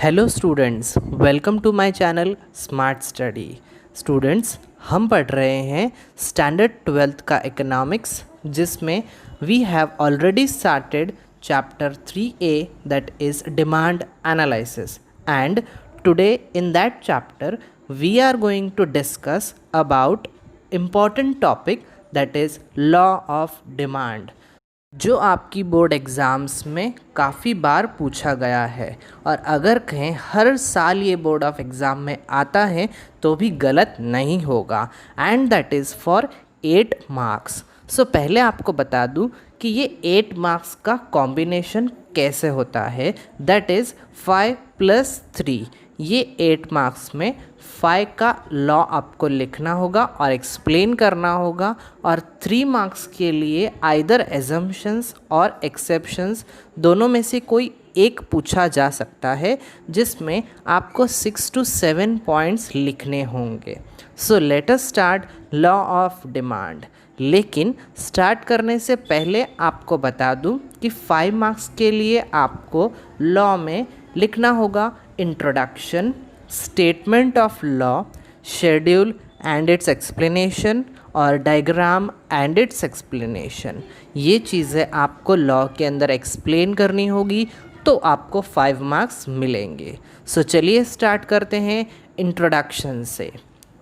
Hello students, welcome to my channel smart study. Students, हम पढ़ रहे हैं स्टैंडर्ड 12th का इकोनॉमिक्स, जिसमें we have already started chapter 3A, that is demand analysis, and today in that chapter we are going to discuss about important topic that is law of demand, जो आपकी board exams में काफ़ी बार पूछा गया है। और अगर कहें हर साल ये बोर्ड ऑफ एग्ज़ाम में आता है तो भी गलत नहीं होगा, and that is for 8 marks. So पहले आपको बता दूं कि ये 8 मार्क्स का कॉम्बिनेशन कैसे होता है, दैट इज़ 5 + 3। ये 8 मार्क्स में 5 का लॉ आपको लिखना होगा और एक्सप्लेन करना होगा, और 3 मार्क्स के लिए आइदर एजम्पशंस और एक्सेप्शंस दोनों में से कोई एक पूछा जा सकता है, जिसमें आपको 6 to 7 पॉइंट्स लिखने होंगे। So let us start law of demand. लेकिन स्टार्ट करने से पहले आपको बता दूं कि 5 मार्क्स के लिए आपको लॉ में लिखना होगा introduction, statement of law, schedule and its explanation, और डायग्राम एंड इट्स एक्सप्लेनेशन। ये चीज़ें आपको लॉ के अंदर एक्सप्लेन करनी होगी, तो आपको 5 मार्क्स मिलेंगे। सो चलिए स्टार्ट करते हैं इंट्रोडक्शन से।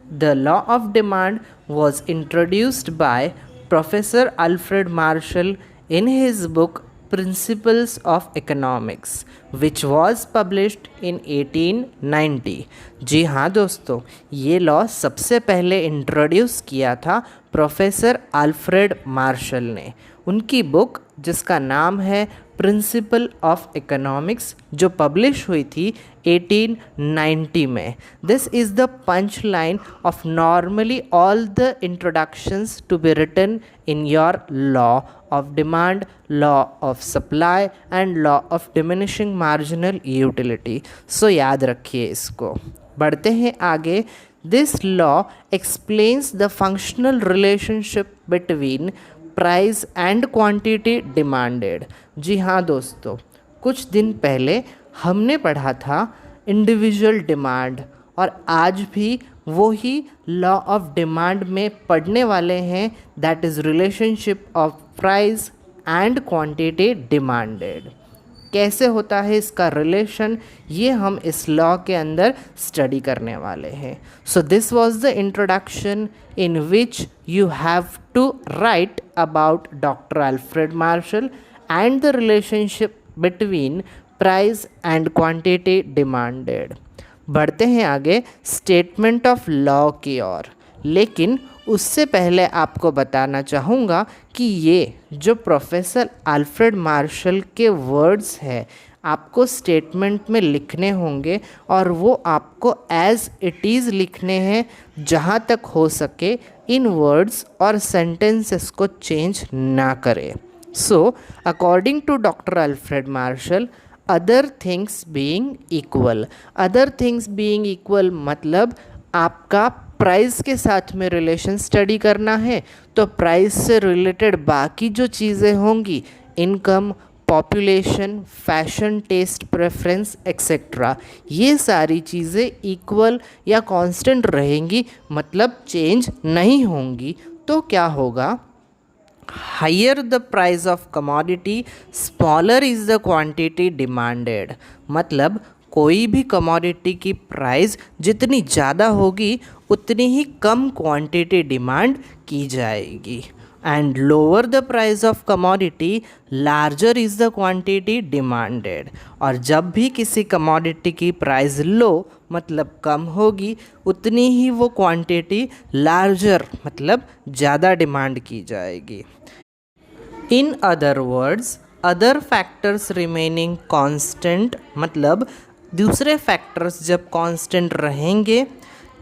The law of demand was introduced by Professor Alfred Marshall in his book Principles of Economics, which was published in 1890। जी हाँ दोस्तों, ये लॉ सबसे पहले इंट्रोड्यूस किया था प्रोफेसर अल्फ्रेड मार्शल ने। उनकी बुक जिसका नाम है प्रिंसिपल ऑफ इकोनॉमिक्स, जो पब्लिश हुई थी 1890 में। This is the punch line of normally all the introductions to be written in your law of demand, law of supply and law of diminishing marginal utility. So याद रखिए इसको। बढ़ते हैं आगे। This law explains the functional relationship between price and quantity demanded. जी हाँ दोस्तों, कुछ दिन पहले हमने पढ़ा था इंडिविजुअल डिमांड, और आज भी वही लॉ ऑफ डिमांड में पढ़ने वाले हैं, that is relationship of price and quantity demanded. कैसे होता है इसका रिलेशन, ये हम इस लॉ के अंदर स्टडी करने वाले हैं। So this was the introduction in which you have to write about doctor Alfred Marshall and the relationship between price and quantity demanded. बढ़ते हैं आगे स्टेटमेंट ऑफ लॉ की ओर। लेकिन उससे पहले आपको बताना चाहूँगा कि ये जो प्रोफेसर अल्फ्रेड मार्शल के वर्ड्स हैं, आपको स्टेटमेंट में लिखने होंगे, और वो आपको एज इट इज़ लिखने हैं। जहाँ तक हो सके इन वर्ड्स और सेंटेंसेस को चेंज ना करें। So according to doctor Alfred Marshall, other things being equal. Other things being equal मतलब आपका प्राइस के साथ में रिलेशन स्टडी करना है, तो प्राइस से रिलेटेड बाकी जो चीज़ें होंगी, income, population, fashion, taste, preference etcetera, ये सारी चीज़ें इक्वल या कांस्टेंट रहेंगी, मतलब चेंज नहीं होंगी। तो क्या होगा, higher the price of commodity, smaller is the quantity demanded. मतलब कोई भी कमोडिटी की प्राइस जितनी ज़्यादा होगी, उतनी ही कम क्वांटिटी डिमांड की जाएगी। And lower the price of commodity, larger is the quantity demanded. और जब भी किसी कमोडिटी की प्राइस लो मतलब कम होगी, उतनी ही वो क्वांटिटी लार्जर मतलब ज़्यादा डिमांड की जाएगी। In other words, other factors remaining constant मतलब दूसरे फैक्टर्स जब कांस्टेंट रहेंगे,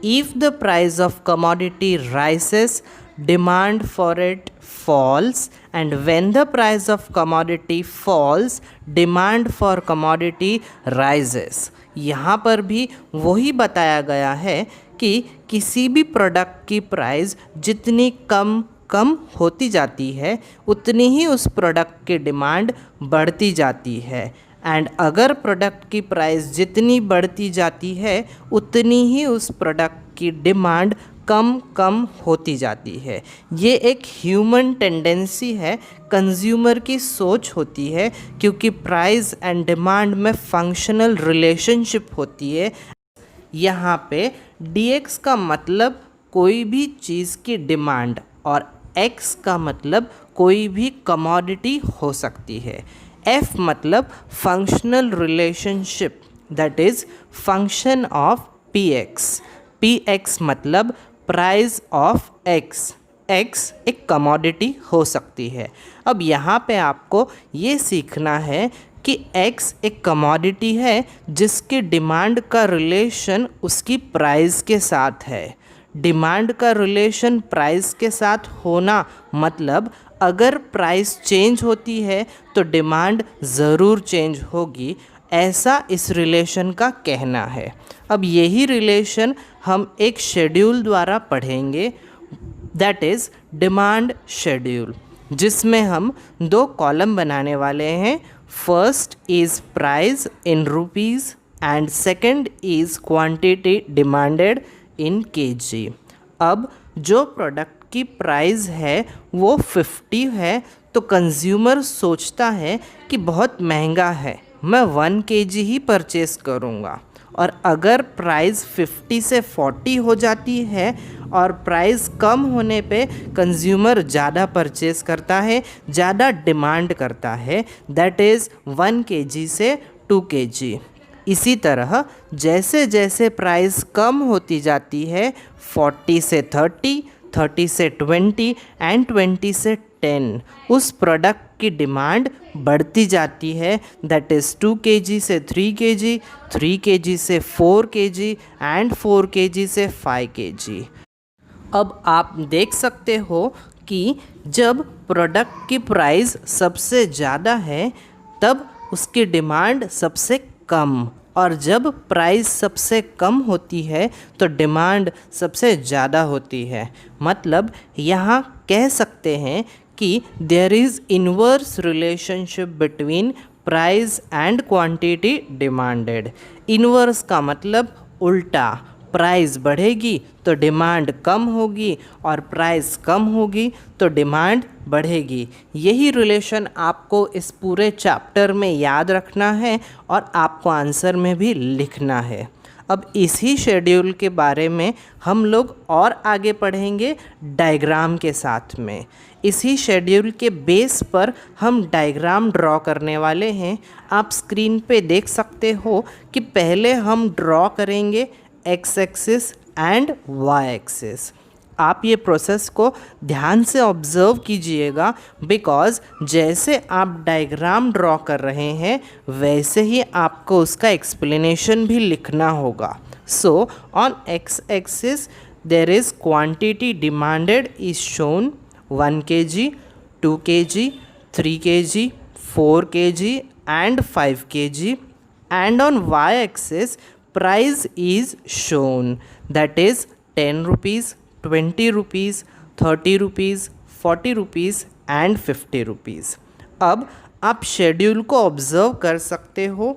if the price of commodity rises, demand for it falls, and when the price of commodity falls, demand for commodity rises. यहाँ पर भी वही बताया गया है कि किसी भी प्रोडक्ट की प्राइस जितनी कम होती जाती है, उतनी ही उस प्रोडक्ट की डिमांड बढ़ती जाती है। एंड अगर प्रोडक्ट की प्राइस जितनी बढ़ती जाती है उतनी ही उस प्रोडक्ट की डिमांड कम कम होती जाती है। ये एक ह्यूमन टेंडेंसी है, कंज्यूमर की सोच होती है, क्योंकि प्राइस एंड डिमांड में फंक्शनल रिलेशनशिप होती है। यहाँ पे dx का मतलब कोई भी चीज़ की डिमांड और x का मतलब कोई भी कमोडिटी हो सकती है। f मतलब functional relationship, that is function of px। px मतलब प्राइस ऑफ x। x एक कमोडिटी हो सकती है। अब यहाँ पे आपको ये सीखना है कि x एक कमोडिटी है जिसकी डिमांड का रिलेशन उसकी प्राइस के साथ है। डिमांड का रिलेशन प्राइस के साथ होना मतलब अगर प्राइस चेंज होती है तो डिमांड ज़रूर चेंज होगी, ऐसा इस रिलेशन का कहना है। अब यही रिलेशन हम एक शेड्यूल द्वारा पढ़ेंगे, दैट इज़ डिमांड शेड्यूल, जिसमें हम 2 कॉलम बनाने वाले हैं। First is price in rupees and second is quantity demanded in KG. अब जो प्रोडक्ट की प्राइस है वो 50 है तो कंज्यूमर सोचता है कि बहुत महंगा है, मैं 1 kg ही परचेज़ करूँगा। और अगर प्राइस 50 से 40 हो जाती है और प्राइस कम होने पे कंज्यूमर ज़्यादा परचेज़ करता है, ज़्यादा डिमांड करता है, दैट इज़ 1 kg से 2 kg। इसी तरह जैसे जैसे प्राइस कम होती जाती है 40 से 30, 30 से 20 एंड 20 से 10, उस प्रोडक्ट की डिमांड बढ़ती जाती है, दैट इज़ 2 kg से 3 kg, 3 kg से 4 kg एंड 4 kg से 5 kg। अब आप देख सकते हो कि जब प्रोडक्ट की प्राइस सबसे ज़्यादा है तब उसकी डिमांड सबसे कम, और जब प्राइस सबसे कम होती है तो डिमांड सबसे ज़्यादा होती है। मतलब यहाँ कह सकते हैं कि there is inverse relationship between price and quantity demanded. Inverse का मतलब उल्टा, प्राइस बढ़ेगी तो डिमांड कम होगी और प्राइस कम होगी तो डिमांड बढ़ेगी। यही रिलेशन आपको इस पूरे चैप्टर में याद रखना है और आपको आंसर में भी लिखना है। अब इसी शेड्यूल के बारे में हम लोग और आगे पढ़ेंगे डायग्राम के साथ में। इसी शेड्यूल के बेस पर हम डायग्राम ड्रॉ करने वाले हैं। आप स्क्रीन पे देख सकते हो कि पहले हम ड्रॉ करेंगे X axis and Y axis. आप ये प्रोसेस को ध्यान से ऑब्ज़र्व कीजिएगा, बिकॉज़ जैसे आप डायग्राम ड्रॉ कर रहे हैं वैसे ही आपको उसका एक्सप्लेनेशन भी लिखना होगा। So on X axis there is quantity demanded is shown 1 kg, 2 kg, 3 kg, 4 kg and 5 kg, and on y axis price is shown, that is 10 rupees, 20 rupees, 30 rupees, 40 rupees and 50 rupees। अब आप schedule को observe कर सकते हो।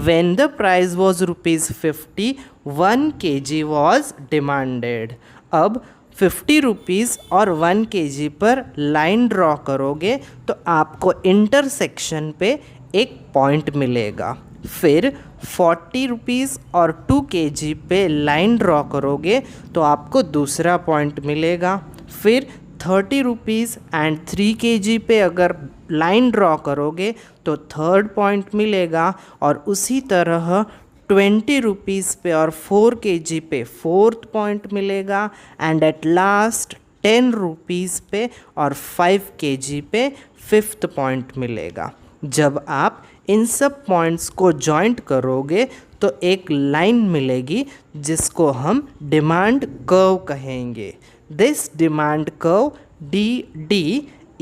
when the price was ₹50, 1 kg was demanded। अब 50 rupees और 1 kg पर line draw करोगे तो आपको इंटरसेक्शन पे एक पॉइंट मिलेगा। फिर 40 रुपीज़ और 2 kg पे लाइन ड्रॉ करोगे तो आपको दूसरा पॉइंट मिलेगा। फिर 30 रुपीज़ एंड 3 kg पे अगर लाइन ड्रॉ करोगे तो थर्ड पॉइंट मिलेगा, और उसी तरह 20 रुपीज़ पे और 4 kg पे फोर्थ पॉइंट मिलेगा, एंड एट लास्ट 10 रुपीज़ पे और 5 kg पे फिफ्थ पॉइंट मिलेगा। जब आप इन सब पॉइंट्स को जॉइंट करोगे तो एक लाइन मिलेगी जिसको हम डिमांड कर्व कहेंगे। This demand curve DD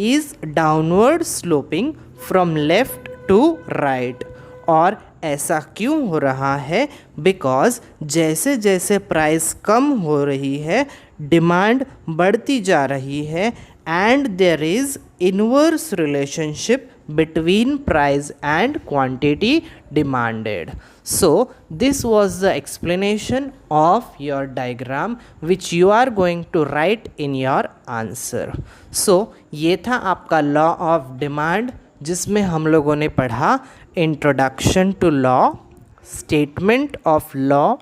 is downward sloping from left to right. और ऐसा क्यों हो रहा है? बिकॉज़ जैसे जैसे प्राइस कम हो रही है डिमांड बढ़ती जा रही है, and there is inverse relationship between price and quantity demanded. So this was the explanation of your diagram which you are going to write in your answer. So ये था आपका लॉ ऑफ डिमांड जिसमें हम लोगों ने पढ़ा introduction to law, statement of law,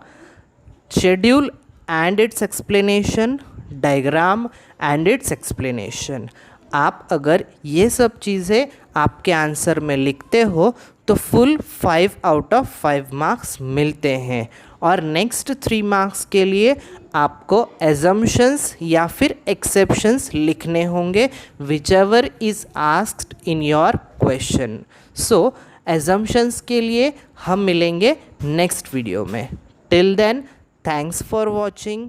schedule and its explanation, diagram and its explanation. आप अगर ये सब चीज़ें आपके आंसर में लिखते हो तो फुल 5 आउट ऑफ 5 मार्क्स मिलते हैं. और नेक्स्ट 3 मार्क्स के लिए आपको एजम्पशंस या फिर एक्सेप्शंस लिखने होंगे whichever is asked in your question. So assumptions के लिए हम मिलेंगे नेक्स्ट वीडियो में. Till then, thanks for watching.